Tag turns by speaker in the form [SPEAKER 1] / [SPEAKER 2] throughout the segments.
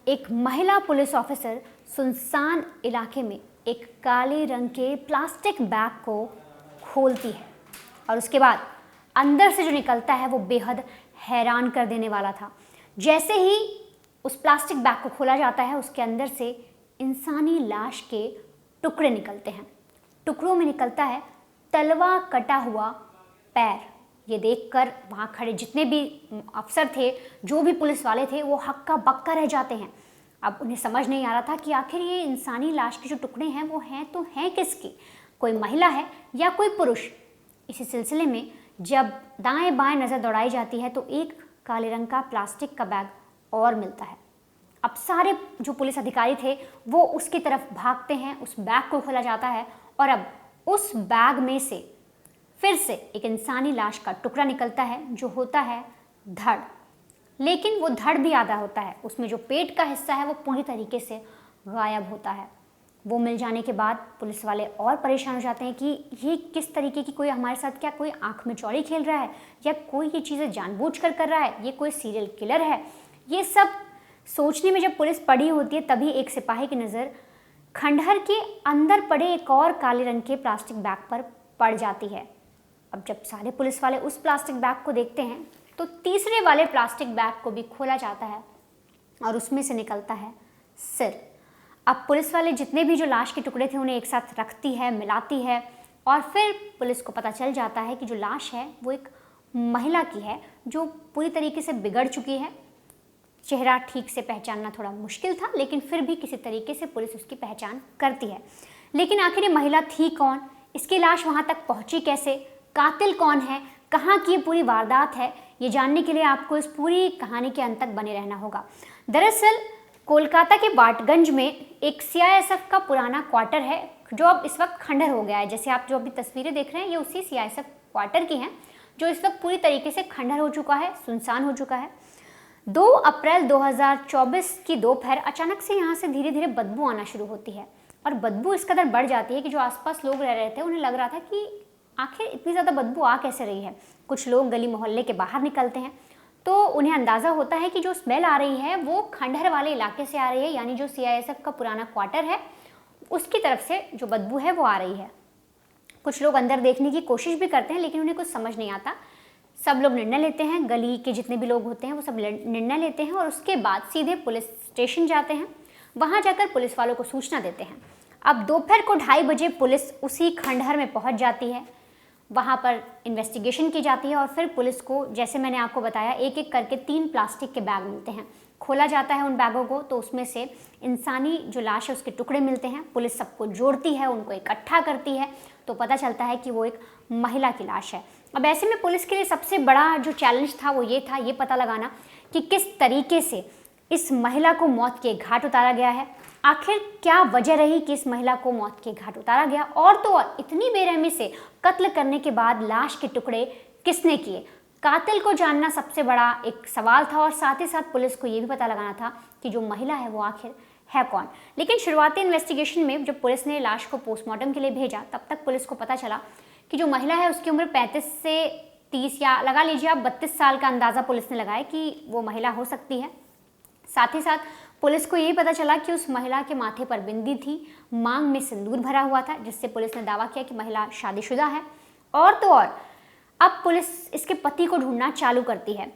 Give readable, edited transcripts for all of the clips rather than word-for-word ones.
[SPEAKER 1] एक महिला police officer सुनसान इलाके में एक काले रंग के प्लास्टिक बैग को खोलती है और उसके बाद अंदर से जो निकलता है वो बेहद हैरान कर देने वाला था। जैसे ही उस प्लास्टिक बैग को खोला जाता है उसके अंदर से इंसानी लाश के टुकड़े निकलते हैं। टुकड़ों में निकलता है तलवा कटा हुआ पैर। ये देखकर वहाँ खड़े जितने भी अफसर थे, जो भी पुलिस वाले थे, वो हक्का बक्का रह जाते हैं। अब उन्हें समझ नहीं आ रहा था कि आखिर ये इंसानी लाश के जो टुकड़े हैं वो हैं तो हैं किसके, कोई महिला है या कोई पुरुष। इसी सिलसिले में जब दाएं बाएं नज़र दौड़ाई जाती है तो एक काले रंग का प्लास्टिक का बैग और मिलता है। अब सारे जो पुलिस अधिकारी थे वो उसकी तरफ भागते हैं, उस बैग को खोला जाता है और अब उस बैग में से फिर से एक इंसानी लाश का टुकड़ा निकलता है जो होता है धड़। लेकिन वो धड़ भी आधा होता है, उसमें जो पेट का हिस्सा है वो पूरी तरीके से गायब होता है। वो मिल जाने के बाद पुलिस वाले और परेशान हो जाते हैं कि ये किस तरीके की, कोई हमारे साथ क्या कोई आंख में चौड़ी खेल रहा है या कोई ये चीज़ें जानबूझकर कर रहा है, ये कोई सीरियल किलर है। ये सब सोचने में जब पुलिस पड़ी होती है तभी एक सिपाही की नज़र खंडहर के अंदर पड़े एक और काले रंग के प्लास्टिक बैग पर पड़ जाती है। अब जब सारे पुलिस वाले उस प्लास्टिक बैग को देखते हैं तो तीसरे वाले प्लास्टिक बैग को भी खोला जाता है और उसमें से निकलता है सिर। अब पुलिस वाले जितने भी जो लाश के टुकड़े थे उन्हें एक साथ रखती है, मिलाती है और फिर पुलिस को पता चल जाता है कि जो लाश है वो एक महिला की है जो पूरी तरीके से बिगड़ चुकी है। चेहरा ठीक से पहचानना थोड़ा मुश्किल था, लेकिन फिर भी किसी तरीके से पुलिस उसकी पहचान करती है। लेकिन आखिर ये महिला थी कौन, इसकी लाश वहाँ तक पहुँची कैसे, कातिल कौन है, कहाँ की ये पूरी वारदात है, ये जानने के लिए आपको इस पूरी कहानी के अंत तक बने रहना होगा। दरअसल कोलकाता के बाटगंज में एक सीआईएसएफ का पुराना क्वार्टर है जो अब इस वक्त खंडहर हो गया है। जैसे आप जो अभी तस्वीरें देख रहे हैं ये उसी सीआईएसएफ क्वार्टर की हैं जो इस वक्त पूरी तरीके से खंडहर हो चुका है, सुनसान हो चुका है। 2 अप्रैल 2024 की दोपहर अचानक से यहाँ से धीरे धीरे बदबू आना शुरू होती है और बदबू इस कदर बढ़ जाती है कि जो आसपास लोग रह रहे थे उन्हें लग रहा था कि आखिर इतनी ज़्यादा बदबू आ कैसे रही है। कुछ लोग गली मोहल्ले के बाहर निकलते हैं तो उन्हें अंदाज़ा होता है कि जो स्मेल आ रही है वो खंडहर वाले इलाके से आ रही है, यानी जो सीआईएसएफ का पुराना क्वार्टर है उसकी तरफ से जो बदबू है वो आ रही है। कुछ लोग अंदर देखने की कोशिश भी करते हैं लेकिन उन्हें कुछ समझ नहीं आता। सब लोग निर्णय लेते हैं, गली के जितने भी लोग होते हैं वो सब निर्णय लेते हैं और उसके बाद सीधे पुलिस स्टेशन जाते हैं। वहाँ जाकर पुलिस वालों को सूचना देते हैं। अब दोपहर को 2:30 बजे पुलिस उसी खंडहर में पहुँच जाती है। वहाँ पर इन्वेस्टिगेशन की जाती है और फिर पुलिस को, जैसे मैंने आपको बताया, एक एक करके 3 प्लास्टिक के बैग मिलते हैं। खोला जाता है उन बैगों को तो उसमें से इंसानी जो लाश है उसके टुकड़े मिलते हैं। पुलिस सबको जोड़ती है, उनको इकट्ठा करती है तो पता चलता है कि वो एक महिला की लाश है। अब ऐसे में पुलिस के लिए सबसे बड़ा जो चैलेंज था वो ये था, ये पता लगाना कि किस तरीके से इस महिला को मौत के घाट उतारा गया है। आखिर क्या वजह रही कि इस महिला को मौत के घाट उतारा गया, और तो और इतनी बेरहमी से कत्ल करने के बाद लाश के टुकड़े किसने किए। कातिल को जानना सबसे बड़ा एक सवाल था और साथ ही साथ पुलिस को ये भी पता लगाना था कि जो महिला है वो आखिर है कौन। लेकिन शुरुआती इन्वेस्टिगेशन में जब पुलिस ने लाश को पोस्टमार्टम के लिए भेजा तब तक पुलिस को पता चला कि जो महिला है उसकी उम्र 35 से 30 या लगा लीजिए आप 32 साल का अंदाज़ा पुलिस ने लगाया कि वो महिला हो सकती है। साथ ही साथ पुलिस को ये पता चला कि उस महिला के माथे पर बिंदी थी, मांग में सिंदूर भरा हुआ था, जिससे पुलिस ने दावा किया कि महिला शादीशुदा है। और तो और अब पुलिस इसके पति को ढूंढना चालू करती है।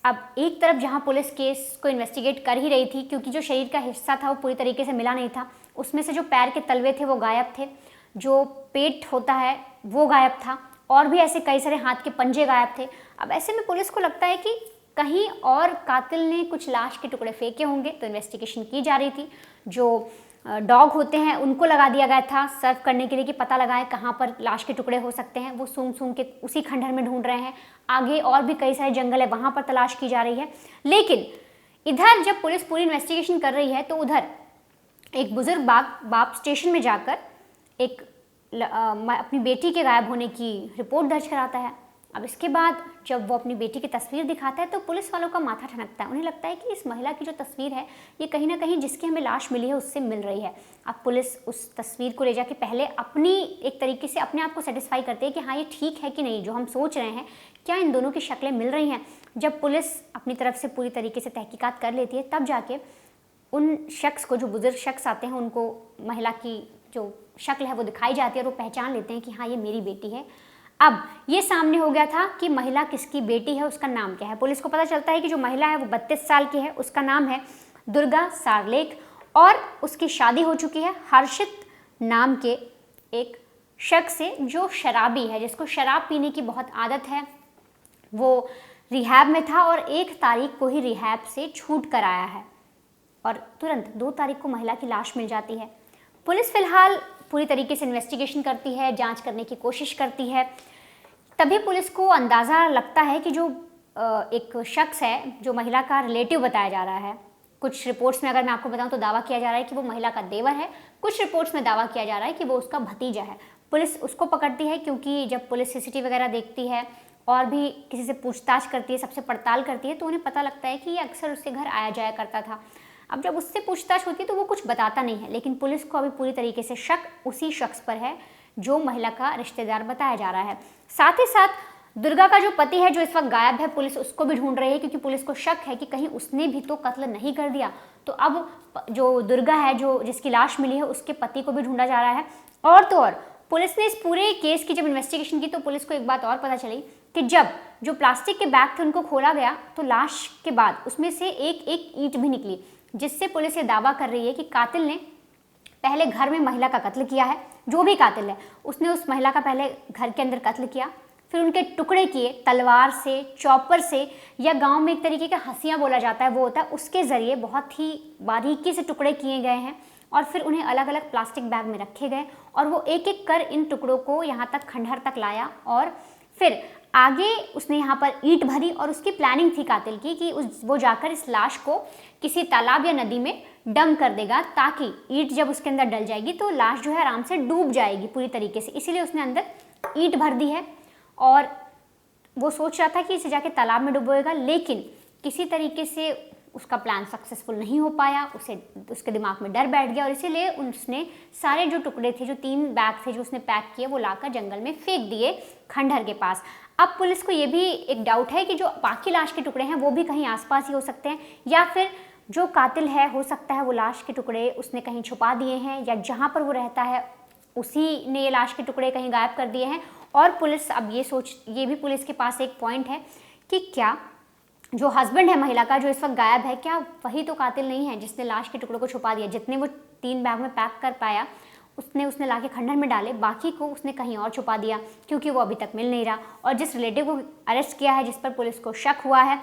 [SPEAKER 1] अब एक तरफ जहां पुलिस केस को इन्वेस्टिगेट कर ही रही थी, क्योंकि जो शरीर का हिस्सा था वो पूरी तरीके से मिला नहीं था, उसमें से जो पैर के तलवे थे वो गायब थे, जो पेट होता है वो गायब था और भी ऐसे कई सारे हाथ के पंजे गायब थे। अब ऐसे में पुलिस को लगता है कि कहीं और कातिल ने कुछ लाश के टुकड़े फेंके होंगे, तो इन्वेस्टिगेशन की जा रही थी। जो डॉग होते हैं उनको लगा दिया गया था सर्व करने के लिए कि पता लगाएं कहाँ पर लाश के टुकड़े हो सकते हैं। वो सूंघ सूंघ के उसी खंडहर में ढूंढ रहे हैं। आगे और भी कई सारे जंगल है, वहाँ पर तलाश की जा रही है। लेकिन इधर जब पुलिस पूरी इन्वेस्टिगेशन कर रही है तो उधर एक बुजुर्ग बाप स्टेशन में जाकर एक अपनी बेटी के गायब होने की रिपोर्ट दर्ज कराता है। अब इसके बाद जब वो अपनी बेटी की तस्वीर दिखाता है तो पुलिस वालों का माथा ठनकता है। उन्हें लगता है कि इस महिला की जो तस्वीर है ये कहीं ना कहीं जिसकी हमें लाश मिली है उससे मिल रही है। अब पुलिस उस तस्वीर को ले जाके पहले अपनी एक तरीके से अपने आप को सेटिस्फाई करती है कि हाँ ये ठीक है कि नहीं, जो हम सोच रहे हैं क्या इन दोनों की शक्लें मिल रही हैं। जब पुलिस अपनी तरफ से पूरी तरीके से तहकीकात कर लेती है तब जाके उन शख्स को, जो बुजुर्ग शख्स आते हैं, उनको महिला की जो शक्ल है वो दिखाई जाती है और वो पहचान लेते हैं कि हाँ ये मेरी बेटी है। अब ये सामने हो गया था कि महिला किसकी बेटी है, उसका नाम क्या है। पुलिस को पता चलता है कि जो महिला है वो 32 साल की है, उसका नाम है दुर्गा सारलेख और उसकी शादी हो चुकी है हर्षित नाम के एक शख्स से जो शराबी है, जिसको शराब पीने की बहुत आदत है। वो रिहैब में था और 1 तारीख को ही रिहैब से छूट कर आया है और तुरंत 2 तारीख को महिला की लाश मिल जाती है। पुलिस फिलहाल पूरी तरीके से इन्वेस्टिगेशन करती है, जांच करने की कोशिश करती है। तभी पुलिस को अंदाज़ा लगता है कि जो एक शख्स है, जो महिला का रिलेटिव बताया जा रहा है, कुछ रिपोर्ट्स में अगर मैं आपको बताऊं तो दावा किया जा रहा है कि वो महिला का देवर है, कुछ रिपोर्ट्स में दावा किया जा रहा है कि वो उसका भतीजा है। पुलिस उसको पकड़ती है क्योंकि जब पुलिस सीसीटीवी वगैरह देखती है और भी किसी से पूछताछ करती है, सबसे पड़ताल करती है, तो उन्हें पता लगता है कि ये अक्सर उसके घर आया जाया करता था। अब जब उससे पूछताछ होती है तो वो कुछ बताता नहीं है, लेकिन पुलिस को अभी पूरी तरीके से शक उसी शख्स पर है जो महिला का रिश्तेदार बताया जा रहा है। साथ ही साथ दुर्गा का जो पति है, जो इस वक्त गायब है, पुलिस उसको भी ढूंढ रही है क्योंकि पुलिस को शक है कि कहीं उसने भी तो कत्ल नहीं कर दिया। तो अब जो दुर्गा है, जो जिसकी लाश मिली है, उसके पति को भी ढूंढा जा रहा है। और तो और पुलिस ने इस पूरे केस की जब इन्वेस्टिगेशन की तो पुलिस को एक बात और पता चली कि जब जो प्लास्टिक के बैग थे उनको खोला गया तो लाश के बाद उसमें से एक एक ईंट भी निकली, जिससे पुलिस ये दावा कर रही है कि कातिल ने पहले घर में महिला का कत्ल किया है। जो भी कातिल है उसने उस महिला का पहले घर के अंदर कत्ल किया, फिर उनके टुकड़े किए तलवार से, चॉपर से, या गांव में एक तरीके का हंसिया बोला जाता है वो होता है, उसके ज़रिए बहुत ही बारीकी से टुकड़े किए गए हैं और फिर उन्हें अलग अलग प्लास्टिक बैग में रखे गए और वो एक एक कर इन टुकड़ों को यहाँ तक खंडहर तक लाया और फिर आगे उसने यहाँ पर ईंट भरी और उसकी प्लानिंग थी कातिल की कि वो जाकर इस लाश को किसी तालाब या नदी में डंप कर देगा, ताकि ईंट जब उसके अंदर डल जाएगी तो लाश जो है आराम से डूब जाएगी पूरी तरीके से। इसीलिए उसने अंदर ईंट भर दी है और वो सोच रहा था कि इसे जाके तालाब में डुबोएगा, लेकिन किसी तरीके से उसका प्लान सक्सेसफुल नहीं हो पाया। उसके दिमाग में डर बैठ गया और इसीलिए उसने सारे जो टुकड़े थे, जो 3 बैग थे जो उसने पैक किए, वो लाकर जंगल में फेंक दिए खंडहर के पास। अब पुलिस को ये भी एक डाउट है कि जो बाकी लाश के टुकड़े हैं वो भी कहीं आसपास ही हो सकते हैं, या फिर जो कातिल है हो सकता है वो लाश के टुकड़े उसने कहीं छुपा दिए हैं, या जहाँ पर वो रहता है उसी ने ये लाश के टुकड़े कहीं गायब कर दिए हैं। और पुलिस अब ये भी पुलिस के पास एक पॉइंट है कि क्या जो हस्बैंड है महिला का, जो इस वक्त गायब है, क्या वही तो कातिल नहीं है जिसने लाश के टुकड़ों को छुपा दिया। जितने वो 3 बैग में पैक कर पाया उसने लाके खंडहर में डाले, बाकी को उसने कहीं और छुपा दिया क्योंकि वो अभी तक मिल नहीं रहा। और जिस रिलेटिव को अरेस्ट किया है, जिस पर पुलिस को शक हुआ है,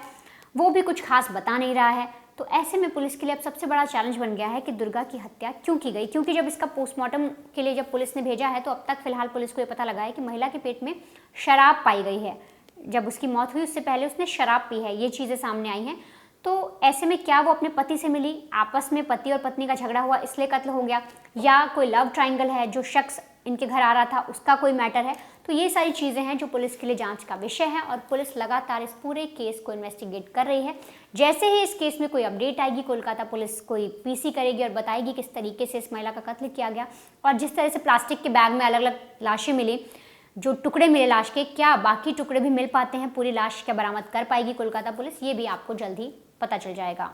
[SPEAKER 1] वो भी कुछ खास बता नहीं रहा है। तो ऐसे में पुलिस के लिए अब सबसे बड़ा चैलेंज बन गया है कि दुर्गा की हत्या क्यों की गई, क्योंकि जब इसका पोस्टमार्टम के लिए जब पुलिस ने भेजा है तो अब तक फिलहाल पुलिस को ये पता लगा है कि महिला के पेट में शराब पाई गई है। जब उसकी मौत हुई उससे पहले उसने शराब पी है, ये चीज़ें सामने आई हैं। तो ऐसे में क्या वो अपने पति से मिली, आपस में पति और पत्नी का झगड़ा हुआ इसलिए कत्ल हो गया, या कोई लव ट्रायंगल है, जो शख्स इनके घर आ रहा था उसका कोई मैटर है। तो ये सारी चीज़ें हैं जो पुलिस के लिए जांच का विषय है और पुलिस लगातार इस पूरे केस को इन्वेस्टिगेट कर रही है। जैसे ही इस केस में कोई अपडेट आएगी, कोलकाता पुलिस कोई पीसी करेगी और बताएगी किस तरीके से इस महिला का कत्ल किया गया और जिस तरह से प्लास्टिक के बैग में अलग अलग लाशें मिली, जो टुकड़े मिले लाश के, क्या बाकी टुकड़े भी मिल पाते हैं, पूरी लाश क्या बरामद कर पाएगी कोलकाता पुलिस, ये भी आपको जल्द ही पता चल जाएगा।